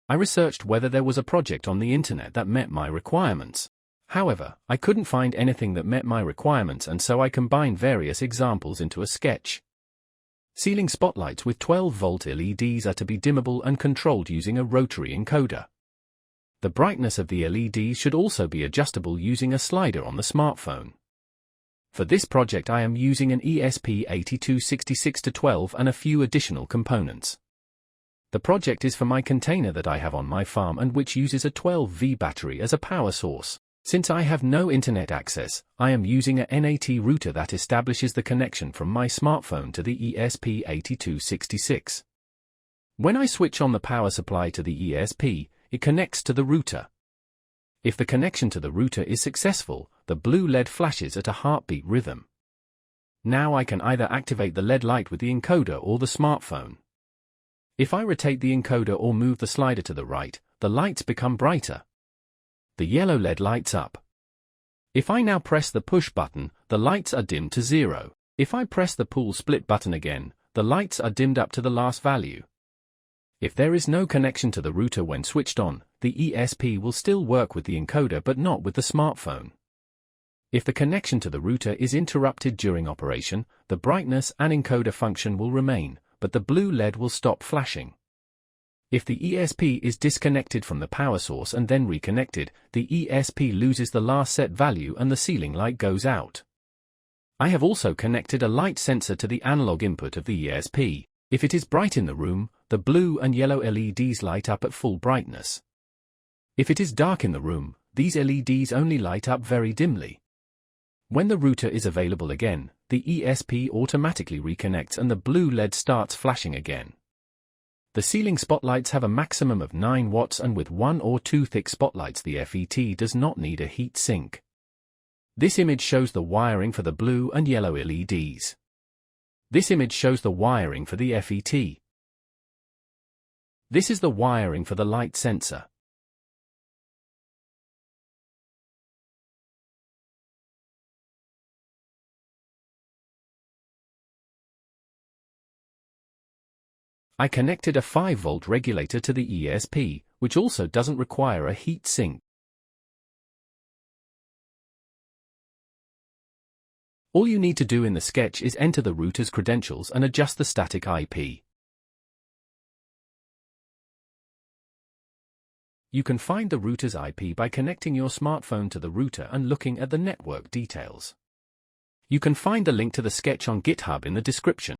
I researched whether there was a project on the internet that met my requirements. However, I couldn't find anything that met my requirements, and so I combined various examples into a sketch. Ceiling spotlights with 12-volt LEDs are to be dimmable and controlled using a rotary encoder. The brightness of the LEDs should also be adjustable using a slider on the smartphone. For this project I am using an ESP8266 and a few additional components. The project is for my container that I have on my farm and which uses a 12V battery as a power source. Since I have no internet access, I am using a NAT router that establishes the connection from my smartphone to the ESP8266. When I switch on the power supply to the ESP, it connects to the router. If the connection to the router is successful, the blue LED flashes at a heartbeat rhythm. Now I can either activate the LED light with the encoder or the smartphone. If I rotate the encoder or move the slider to the right, the lights become brighter. The yellow LED lights up. If I now press the push button, the lights are dimmed to 0. If I press the pull split button again, the lights are dimmed up to the last value. If there is no connection to the router when switched on, the ESP will still work with the encoder but not with the smartphone. If the connection to the router is interrupted during operation, the brightness and encoder function will remain, but the blue LED will stop flashing. If the ESP is disconnected from the power source and then reconnected, the ESP loses the last set value and the ceiling light goes out. I have also connected a light sensor to the analog input of the ESP. If it is bright in the room, the blue and yellow LEDs light up at full brightness. If it is dark in the room, these LEDs only light up very dimly. When the router is available again, the ESP automatically reconnects and the blue LED starts flashing again. The ceiling spotlights have a maximum of 9 watts, and with 1 or 2 thick spotlights the FET does not need a heat sink. This image shows the wiring for the blue and yellow LEDs. This image shows the wiring for the FET. This is the wiring for the light sensor. I connected a 5-volt regulator to the ESP, which also doesn't require a heat sink. All you need to do in the sketch is enter the router's credentials and adjust the static IP. You can find the router's IP by connecting your smartphone to the router and looking at the network details. You can find the link to the sketch on GitHub in the description.